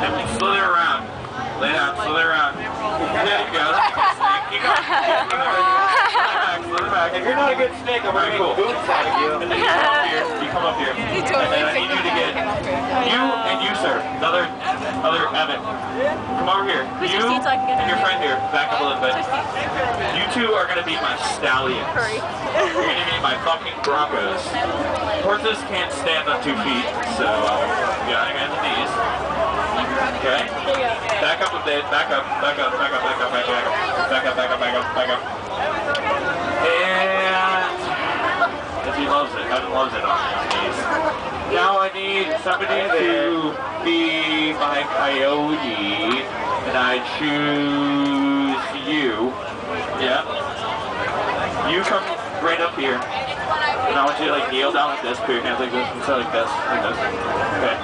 And slither around. Lay down, slither around. There you go. Snake. Keep going. Slither back. If you're not a good snake, I'm going to go boots out of you. And then you come up here. You come up here. And then I need you to get you and you, sir. The other Evan. Come over here. You and your friend here. Back up a little bit. You two are going to be my stallions. You're going to be my fucking Broncos. Horses can't stand on 2 feet, so you gotta get on the knees. Okay? Back up a bit. Back up. Back up. Back up. Back up. Back up. Back up. Back up. Back up. Back up. And if he loves it, Evan loves it on his knees. Now I need somebody to be my coyote, and I choose you. Yeah. You come right up here. And I want you to like kneel down like this, put your hands like this, and so like this, like this. Okay.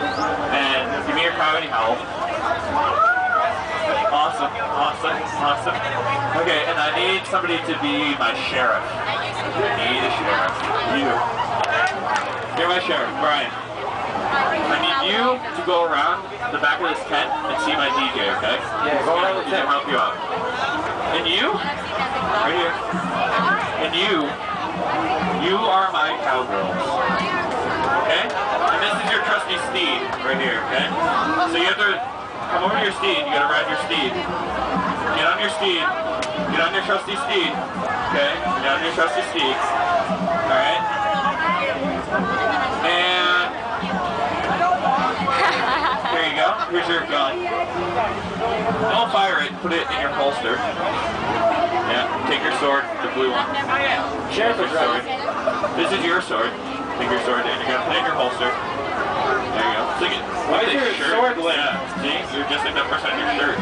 And give me your coyote howl. Awesome, awesome, awesome. Okay, and I need somebody to be my sheriff. I need a sheriff. You. You're my sheriff, Brian. I need you to go around the back of this tent and see my DJ, okay? Yeah, go around the tent. Help you out. And you, right here. And you are my cowgirls. Okay? And this is your trusty steed right here, okay? So you have to come over to your steed, you gotta ride your steed. Get on your steed. Get on your trusty steed. Okay? Get on your trusty steed. Alright? And there you go. Here's your gun. Don't fire it, put it in your holster. Yeah, take your sword, the blue one. Sheriff's sword. This is your sword. Take your sword and you're gonna put it in your holster. There you go. Why is your sword lit? Yeah, see? You're just a number on your shirt.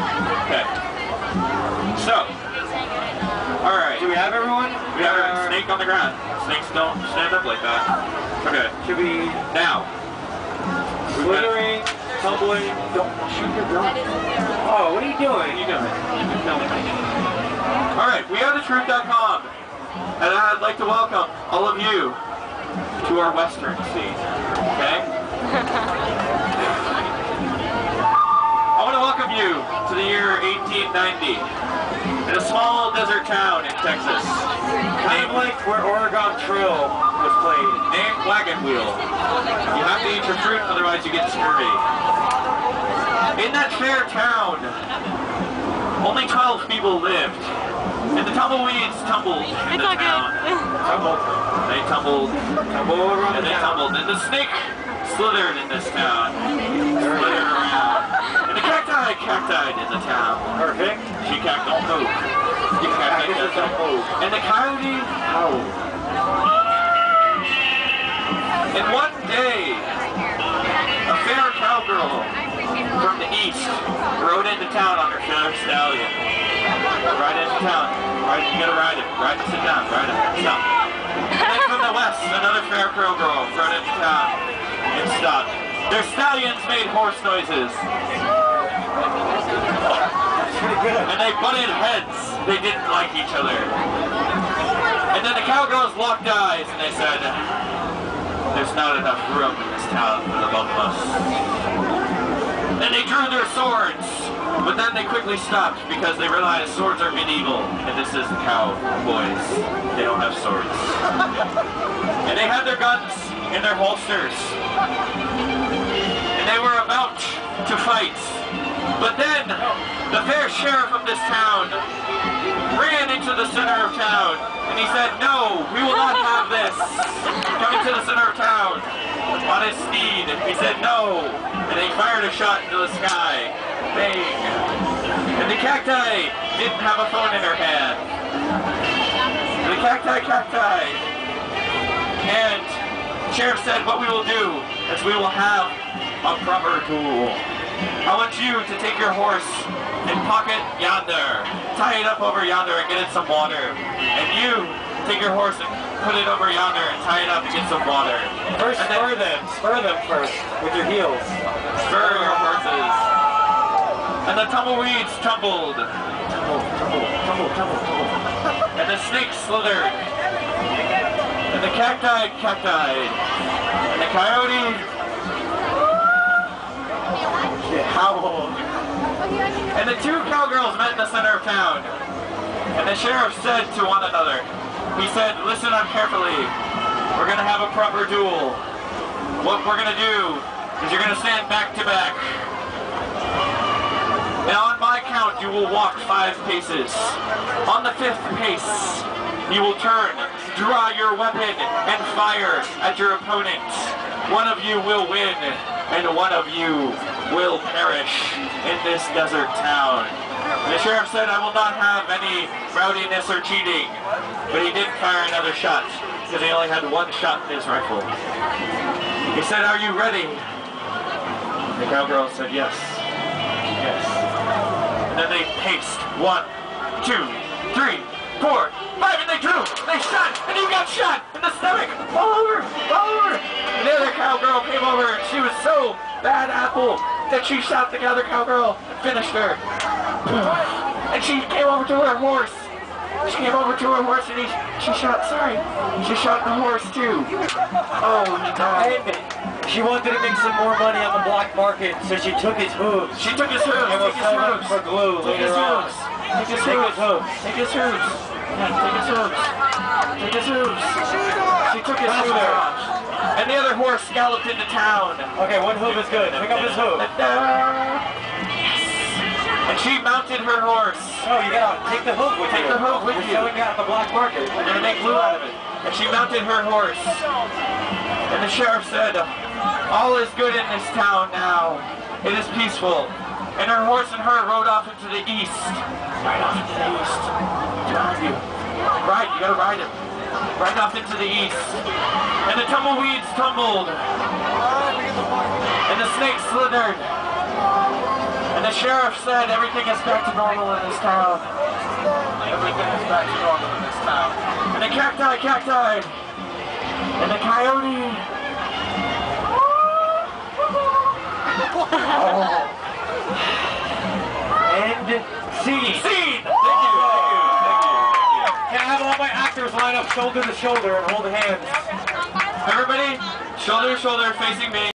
Okay. So, alright. Do we have everyone? We have a snake on the ground. Snakes don't stand up like that. Okay. Should we... Now. Slithering, tumbling, don't shoot your gun. Oh, what are you doing? What are you doing? Alright, wearethetruth.com. And I'd like to welcome all of you to our western scene. Okay? I want to welcome you to the year 1890 in a small desert town in Texas. Named like where Oregon Trail was played. Named Wagon Wheel. You have to eat your fruit, otherwise you get scurvy. In that fair town, only 12 people lived. And the tumbleweeds tumbled in the town. They tumbled. And they tumbled. And the snake slithered in this town. Slithered around. And the cacti cactied in the town. Perfect. She cackled poop. And the coyote howled. And one day, a fair cowgirl from the east rode into town on her sheriff's stallion. Ride into town. You gotta ride it. Ride it, sit down. Ride it. Stop. And then from the west, another fair cowgirl rode into town and stopped. Their stallions made horse noises. And they butted heads. They didn't like each other. And then the cowgirls locked eyes and they said, "There's not enough room in this town for the both of us." And they drew their swords, but then they quickly stopped because they realized swords are medieval, and this is the cowboys. They don't have swords. And they had their guns in their holsters. And they were about to fight. But then, the fair sheriff of this town ran into the center of town, and he said, "No, we will not have this." Coming to the center of town on his steed, he said, "No." And he fired a shot into the sky. Bang. And the cacti didn't have a phone in her hand. The cacti. And the sheriff said, "What we will do is we will have a proper duel. I want you to take your horse and pocket yonder, tie it up over yonder and get it some water. And you take your horse and put it over yonder and tie it up and get some water. First, spur them first with your heels. Spur your horses." And the tumbleweeds tumbled. Tumble. And the snake slithered. And the cacti cactied. And the coyote howled. And the two cowgirls met in the center of town. And the sheriff said to one another, he said, listen up carefully. We're going to have a proper duel. What we're going to do is you're going to stand back to back. And on my count, you will walk 5 paces. On the 5th pace, you will turn, draw your weapon, and fire at your opponent. One of you will win, and one of you will perish in this desert town. The sheriff said, I will not have any rowdiness or cheating, but he did fire another shot, because he only had 1 shot in his rifle. He said, are you ready? The cowgirl said, yes. Yes. And then they paced. 1, 2, 3, 4, 5, and they drew. They shot, and he got shot in the stomach. Fall over, fall over. And the other cowgirl came over, and she was so bad apple that she shot the other cowgirl and finished her. And she came over to her horse. She came over to her horse, and she shot the horse too. Oh, he died. She wanted to make some more money on the black market, so she took his hooves. She took his hooves. And will sell them for glue later on. Take his hooves. Take his hooves. Take his hooves. Take his hooves. She took his hooves off. And the other horse galloped into town. Okay, 1 hoof is good. Pick up his hoof. And she mounted her horse. Oh, you gotta take the hoof with you. Take the hoof with you. We're selling it at the black market. We're gonna make glue out of it. And she mounted her horse. And the sheriff said, all is good in this town now. It is peaceful. And her horse and her rode off into the east. Right off into the east. Behind you. Right, you gotta ride him. Right off into the east. And the tumbleweeds tumbled. And the snakes slithered. And the sheriff said everything is back to normal in this town. Everything is back to normal in this town. And the cacti. And the coyote. Oh. And scene. Scene! Thank you. Can I have all my actors line up shoulder to shoulder and hold hands? Everybody, shoulder to shoulder, facing me.